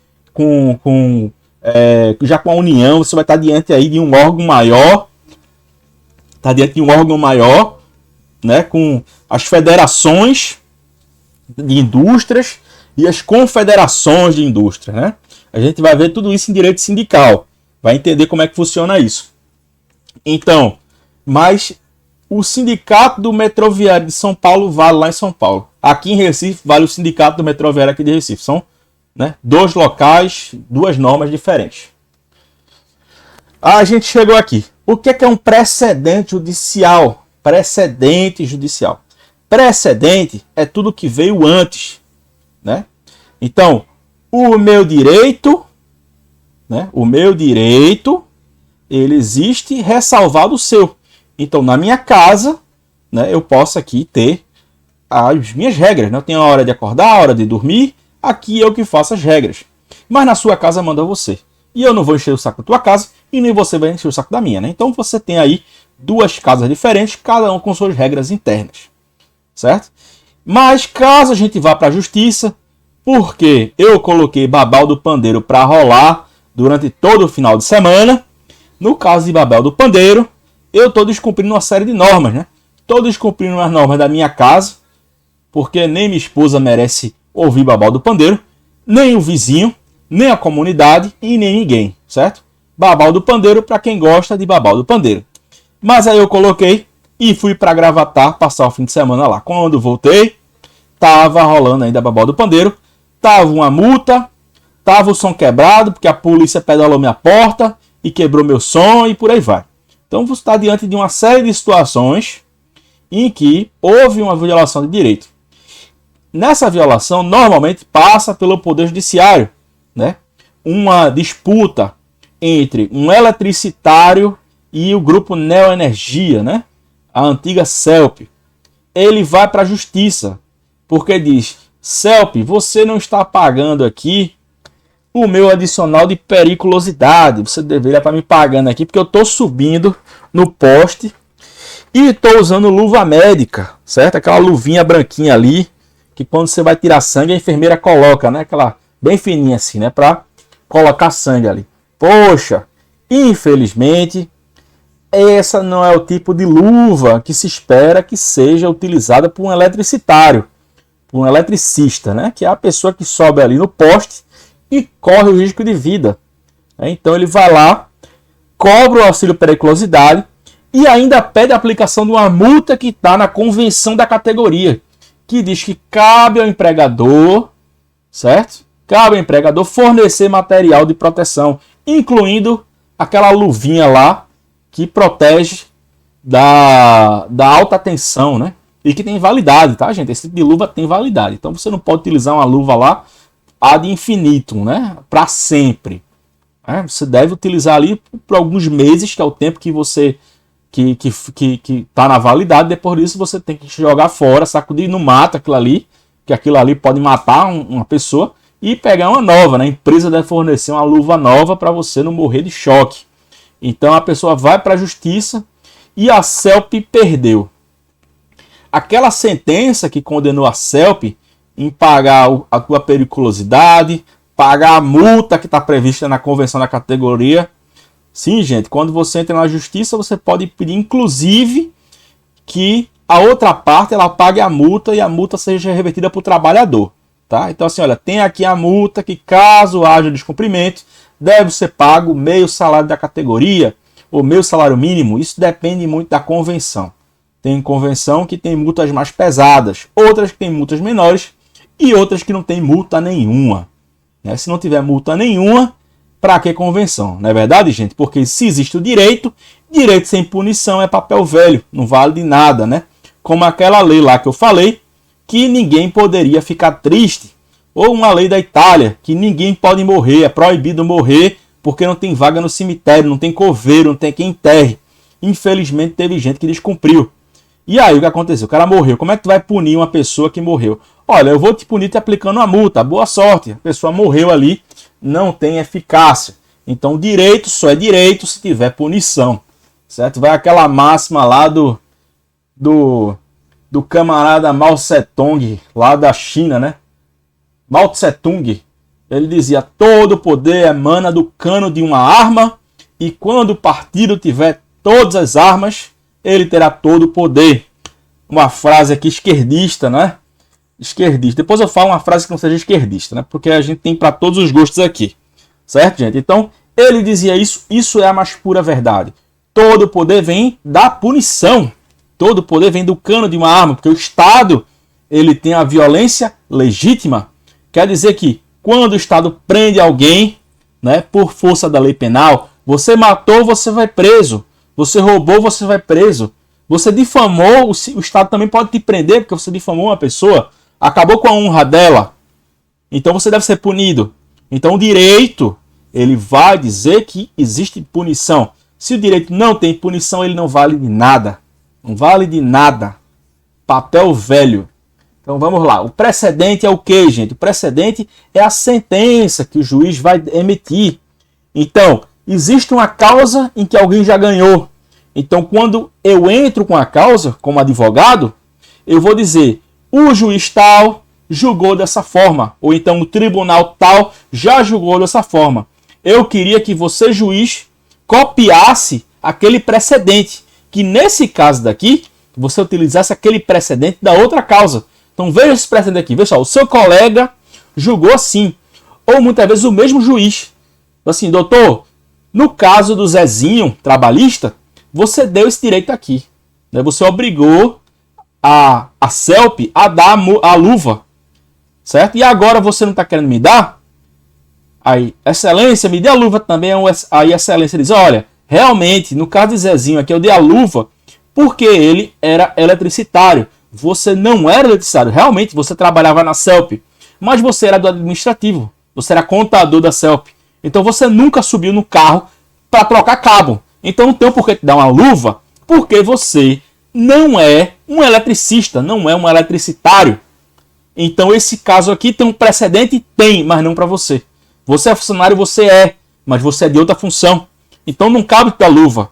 já com a União, você vai estar diante aí de um órgão maior. Está diante de um órgão maior, né, com as federações de indústrias e as confederações de indústrias, né? A gente vai ver tudo isso em direito sindical, vai entender como é que funciona isso. Então, mas o sindicato do metroviário de São Paulo vale lá em São Paulo. Aqui em Recife vale o sindicato do metroviário aqui de Recife. São, né, dois locais, duas normas diferentes. A gente chegou aqui. O que é um precedente judicial? Precedente judicial. Precedente é tudo que veio antes, né? Então, o meu direito, né? O meu direito, ele existe ressalvado o seu. Então, na minha casa, né, eu posso aqui ter as minhas regras, né? Eu tenho a hora de acordar, a hora de dormir, aqui eu que faço as regras. Mas na sua casa manda você. E eu não vou encher o saco da tua casa e nem você vai encher o saco da minha, né? Então você tem aí duas casas diferentes, cada um com suas regras internas, certo? Mas caso a gente vá para a justiça, porque eu coloquei Babal do Pandeiro para rolar durante todo o final de semana, no caso de Babel do Pandeiro, eu estou descumprindo uma série de normas, né? Estou descumprindo as normas da minha casa, porque nem minha esposa merece ouvir Babal do Pandeiro, nem o vizinho, nem a comunidade e nem ninguém, certo? Babal do Pandeiro para quem gosta de Babal do Pandeiro. Mas aí eu coloquei e fui para Gravatar passar o fim de semana lá. Quando voltei, tava rolando ainda Babal do Pandeiro, tava uma multa, tava o som quebrado, porque a polícia pedalou minha porta e quebrou meu som e por aí vai. Então você está diante de uma série de situações em que houve uma violação de direito. Nessa violação, normalmente passa pelo Poder Judiciário, né? Uma disputa entre um eletricitário e o grupo Neoenergia, né? A antiga CELP. Ele vai para a justiça, porque diz: CELP, você não está pagando aqui o meu adicional de periculosidade. Você deveria estar me pagando aqui, porque eu estou subindo no poste e estou usando luva médica, certo? Aquela luvinha branquinha ali, que quando você vai tirar sangue, a enfermeira coloca, né? Aquela bem fininha assim, né? Para colocar sangue ali. Poxa, infelizmente, essa não é o tipo de luva que se espera que seja utilizada por um eletricitário, por um eletricista, né? Que é a pessoa que sobe ali no poste e corre o risco de vida. Então ele vai lá, cobra o auxílio periculosidade e ainda pede a aplicação de uma multa que está na convenção da categoria, que diz que cabe ao empregador, certo? Cabe ao empregador fornecer material de proteção, incluindo aquela luvinha lá que protege da alta tensão, né? E que tem validade, tá, gente? Esse tipo de luva tem validade. Então você não pode utilizar uma luva lá ad infinitum, né? Para sempre. Você deve utilizar ali por alguns meses, que é o tempo que você que tá na validade. Depois disso você tem que jogar fora, sacudir no mato aquilo ali, que aquilo ali pode matar uma pessoa, e pegar uma nova, né? A empresa deve fornecer uma luva nova para você não morrer de choque. Então a pessoa vai para a justiça e a CELP perdeu. aquela sentença que condenou a CELP em pagar a tua periculosidade, pagar a multa que está prevista na convenção da categoria. Sim, gente, quando você entra na justiça, você pode pedir, inclusive, que a outra parte ela pague a multa e a multa seja revertida para o trabalhador. Tá? Então, assim, olha, tem aqui a multa que, caso haja descumprimento, deve ser pago meio salário da categoria ou meio salário mínimo. Isso depende muito da convenção. Tem convenção que tem multas mais pesadas, outras que tem multas menores e outras que não tem multa nenhuma. Né? Se não tiver multa nenhuma, para que convenção? Não é verdade, gente? Porque se existe o direito, direito sem punição é papel velho, não vale de nada, né? Como aquela lei lá que eu falei, que ninguém poderia ficar triste. Ou uma lei da Itália, que ninguém pode morrer, é proibido morrer porque não tem vaga no cemitério, não tem coveiro, não tem quem enterre. Infelizmente teve gente que descumpriu. E aí o que aconteceu? O cara morreu. Como é que tu vai punir uma pessoa que morreu? Olha, eu vou te punir te aplicando uma multa. Boa sorte. A pessoa morreu ali, não tem eficácia. Então direito só é direito se tiver punição. Certo? Vai aquela máxima lá do camarada Mao Tse-tung, lá da China, né? Mao Tse-tung, ele dizia: todo poder emana do cano de uma arma, e quando o partido tiver todas as armas, ele terá todo o poder. Uma frase aqui esquerdista, né? Esquerdista. Depois eu falo uma frase que não seja esquerdista, né? Porque a gente tem para todos os gostos aqui. Certo, gente? Então, ele dizia isso. Isso é a mais pura verdade. Todo o poder vem da punição. Todo o poder vem do cano de uma arma, porque o Estado ele tem a violência legítima. Quer dizer que quando o Estado prende alguém, né, por força da lei penal, você matou, você vai preso. Você roubou, você vai preso. Você difamou, o Estado também pode te prender porque você difamou uma pessoa, acabou com a honra dela. Então você deve ser punido. Então o direito, ele vai dizer que existe punição. Se o direito não tem punição, ele não vale de nada. Não vale de nada. Papel velho. Então vamos lá. O precedente é o que, gente? O precedente é a sentença que o juiz vai emitir. Então, existe uma causa em que alguém já ganhou. Então, quando eu entro com a causa, como advogado, eu vou dizer: o juiz tal julgou dessa forma. Ou então o tribunal tal já julgou dessa forma. Eu queria que você, juiz, copiasse aquele precedente. Que nesse caso daqui, você utilizasse aquele precedente da outra causa. Então veja esse precedente aqui. Veja só, o seu colega julgou assim. Ou muitas vezes o mesmo juiz. Assim, doutor, no caso do Zezinho, trabalhista, você deu esse direito aqui. Você obrigou a CELP a dar a luva. Certo? E agora você não está querendo me dar? Aí, excelência, me dê a luva também. Aí a excelência diz: olha, realmente, no caso de Zezinho aqui, eu dei a luva porque ele era eletricitário. Você não era eletricitário. Realmente, você trabalhava na CELP. Mas você era do administrativo. Você era contador da CELP. Então, você nunca subiu no carro para trocar cabo. Então, não tem por que te dar uma luva, porque você não é um eletricista, não é um eletricitário. Então, esse caso aqui tem um precedente? Tem, mas não para você. Você é funcionário, você é, mas você é de outra função. Então, não cabe te dar luva.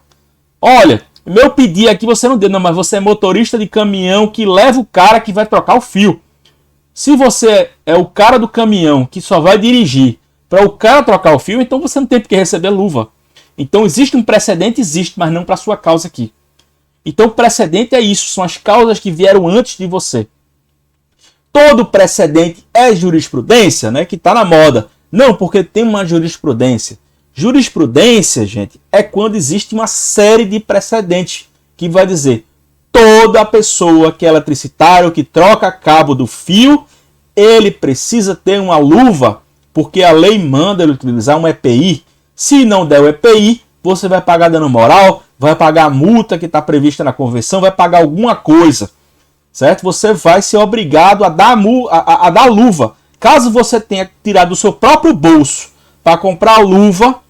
Olha, meu pedido aqui você não deu, não, mas você é motorista de caminhão que leva o cara que vai trocar o fio. Se você é o cara do caminhão que só vai dirigir para o cara trocar o fio, então você não tem por que receber luva. Então existe um precedente, existe, mas não para a sua causa aqui. Então o precedente é isso, são as causas que vieram antes de você. Todo precedente é jurisprudência, né, que está na moda. Não, porque tem uma jurisprudência. Jurisprudência, gente, é quando existe uma série de precedentes que vai dizer: toda pessoa que é eletricitário, que troca cabo do fio, ele precisa ter uma luva, porque a lei manda ele utilizar um EPI. Se não der o EPI, você vai pagar dano moral, vai pagar a multa que está prevista na convenção, vai pagar alguma coisa, certo? Você vai ser obrigado a dar luva. Caso você tenha tirado do seu próprio bolso para comprar a luva,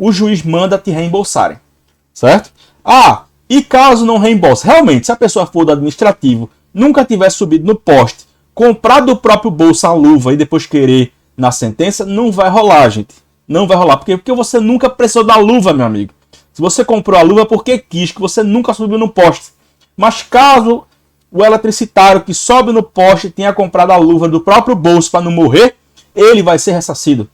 o juiz manda te reembolsarem, certo? Ah, e caso não reembolse, realmente, se a pessoa for do administrativo, nunca tiver subido no poste, comprar do próprio bolso a luva e depois querer na sentença, não vai rolar, gente. Não vai rolar. Porque você nunca precisou da luva, meu amigo. Se você comprou a luva, porque quis, que você nunca subiu no poste. Mas caso o eletricitário que sobe no poste tinha comprado a luva do próprio bolso para não morrer, ele vai ser ressarcido.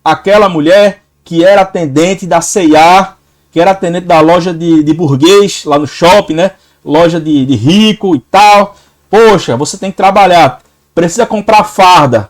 Aquela mulher que era atendente da C&A, que era atendente da loja de burguês, lá no shopping, né? Loja de rico e tal. Poxa, você tem que trabalhar, precisa comprar farda,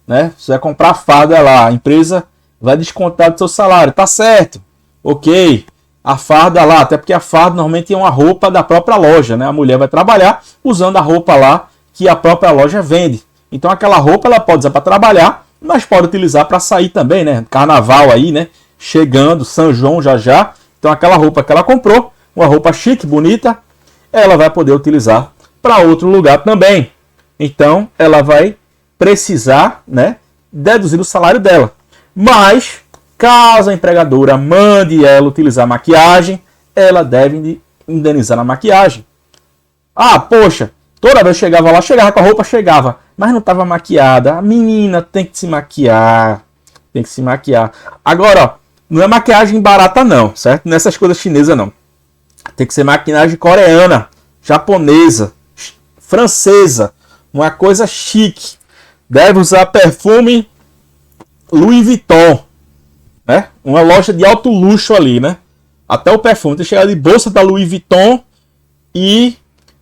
né? Você vai comprar farda lá, a empresa vai descontar do seu salário, tá certo, ok. A farda lá, até porque a farda normalmente é uma roupa da própria loja, né? A mulher vai trabalhar usando a roupa lá que a própria loja vende. Então aquela roupa ela pode usar para trabalhar, mas pode utilizar para sair também, né? Carnaval aí, né? Chegando, São João já. Então aquela roupa que ela comprou, uma roupa chique, bonita, ela vai poder utilizar para outro lugar também. Então ela vai precisar, né, deduzir o salário dela. Mas caso a empregadora mande ela utilizar maquiagem, ela deve indenizar na maquiagem. Ah, poxa, toda vez que chegava lá, chegava com a roupa, mas não estava maquiada. A menina tem que se maquiar. Tem que se maquiar. Agora, ó, não é maquiagem barata não, certo? Nessas coisas chinesas não. Tem que ser maquiagem coreana, japonesa, francesa. Uma coisa chique. Deve usar perfume Louis Vuitton, né? Uma loja de alto luxo ali, né? Até o perfume tem que chegar de bolsa da Louis Vuitton e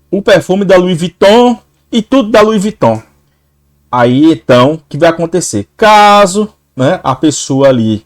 o perfume da Louis Vuitton e tudo da Louis Vuitton. Aí então, o que vai acontecer? Caso, né, a pessoa ali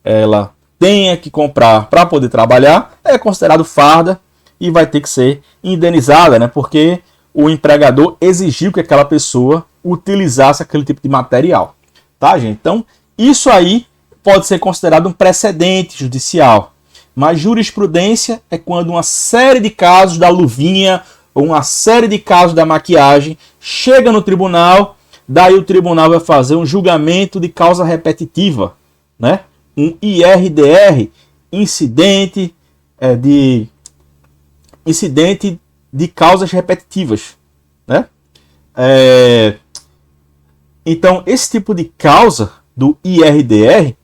ela tenha que comprar para poder trabalhar, é considerado farda e vai ter que ser indenizada, né? Porque o empregador exigiu que aquela pessoa utilizasse aquele tipo de material, tá, gente? Então, isso aí pode ser considerado um precedente judicial, mas jurisprudência é quando uma série de casos da luvinha ou uma série de casos da maquiagem chega no tribunal, daí o tribunal vai fazer um julgamento de causa repetitiva, né? Um IRDR, incidente de causas repetitivas, né? Então, esse tipo de causa do IRDR,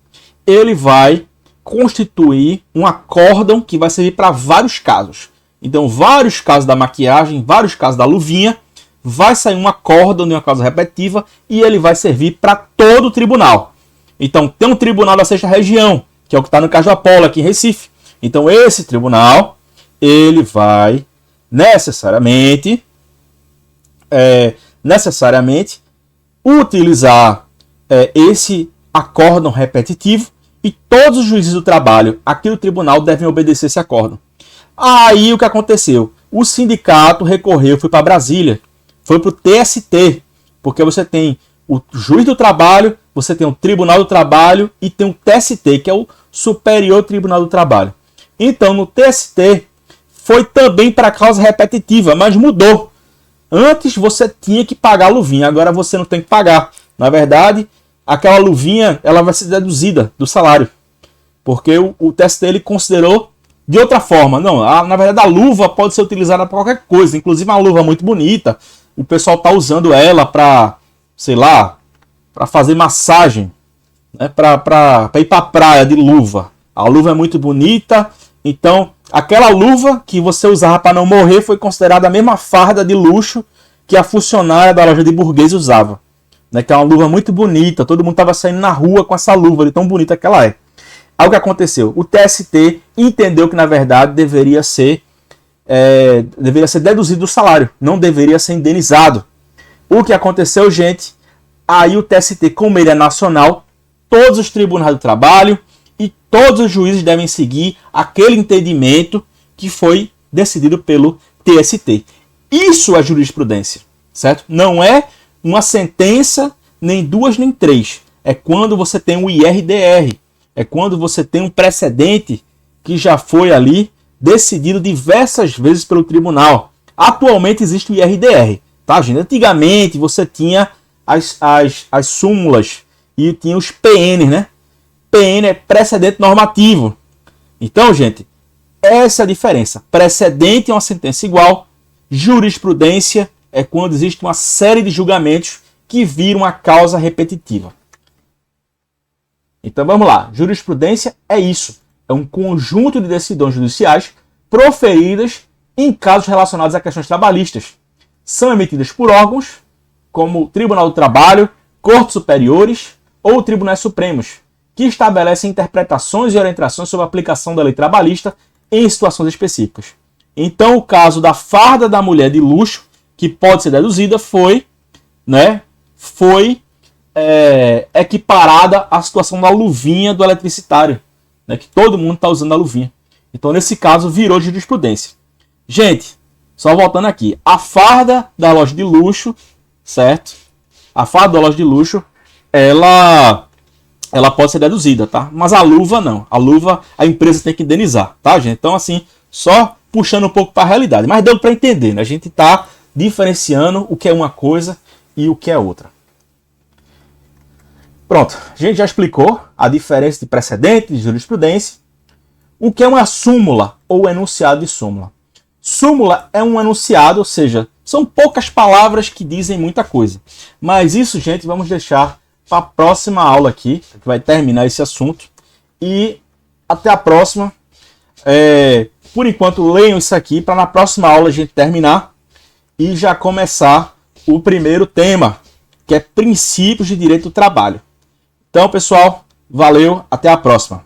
ele vai constituir um acórdão que vai servir para vários casos. Então, vários casos da maquiagem, vários casos da luvinha, vai sair um acórdão de uma causa repetitiva e ele vai servir para todo o tribunal. Então, tem um tribunal da sexta região, que é o que está no caso do Apolo, aqui em Recife. Então, esse tribunal, ele vai necessariamente utilizar esse acórdão repetitivo e todos os juízes do trabalho aqui do tribunal devem obedecer esse acórdão. Aí o que aconteceu? O sindicato recorreu, foi para Brasília, foi para o TST, porque você tem o juiz do trabalho, você tem o Tribunal do Trabalho e tem o TST, que é o Superior Tribunal do Trabalho. Então, no TST, foi também para causa repetitiva, mas mudou. Antes você tinha que pagar a luvinha, agora você não tem que pagar. Na verdade, aquela luvinha ela vai ser deduzida do salário, porque o TST ele considerou de outra forma. Não, na verdade a luva pode ser utilizada para qualquer coisa, inclusive uma luva muito bonita. O pessoal está usando ela para, sei lá, para fazer massagem, né? Para ir para a praia de luva. A luva é muito bonita, então aquela luva que você usava para não morrer foi considerada a mesma farda de luxo que a funcionária da loja de burguês usava, né? Que é uma luva muito bonita, todo mundo estava saindo na rua com essa luva, de tão bonita que ela é. Aí o que aconteceu? O TST entendeu que na verdade deveria ser deduzido do salário, não deveria ser indenizado. O que aconteceu, gente? Aí o TST, como ele é nacional, todos os tribunais do trabalho e todos os juízes devem seguir aquele entendimento que foi decidido pelo TST. Isso é jurisprudência, certo? Não é uma sentença, nem duas, nem três. É quando você tem um IRDR, é quando você tem um precedente que já foi ali decidido diversas vezes pelo tribunal. Atualmente existe o IRDR, tá, gente? Antigamente você tinha as súmulas e tinha os PN, né? PN é precedente normativo. Então, gente, essa é a diferença. Precedente é uma sentença igual, jurisprudência é quando existe uma série de julgamentos que viram a causa repetitiva. Então vamos lá, jurisprudência é isso, é um conjunto de decisões judiciais proferidas em casos relacionados a questões trabalhistas. são emitidas por órgãos como o Tribunal do Trabalho, Cortes Superiores ou Tribunais Supremos, que estabelecem interpretações e orientações sobre a aplicação da lei trabalhista em situações específicas. Então, o caso da farda da mulher de luxo, que pode ser deduzida, foi equiparada à situação da luvinha do eletricitário, né, que todo mundo está usando a luvinha. Então, nesse caso, virou jurisprudência. Gente, só voltando aqui, a farda da loja de luxo, certo? A farda da loja de luxo, ela pode ser deduzida, tá? Mas a luva não. A luva a empresa tem que indenizar, tá, gente? Então, assim, só puxando um pouco para a realidade. Mas deu para entender, né? A gente está diferenciando o que é uma coisa e o que é outra. Pronto, a gente já explicou a diferença de precedente e de jurisprudência. O que é uma súmula ou enunciado de súmula? Súmula é um enunciado, ou seja, são poucas palavras que dizem muita coisa. Mas isso, gente, vamos deixar para a próxima aula aqui, que vai terminar esse assunto. E até a próxima. Por enquanto, leiam isso aqui para na próxima aula a gente terminar e já começar o primeiro tema, que é princípios de direito do trabalho. Então, pessoal, valeu, até a próxima.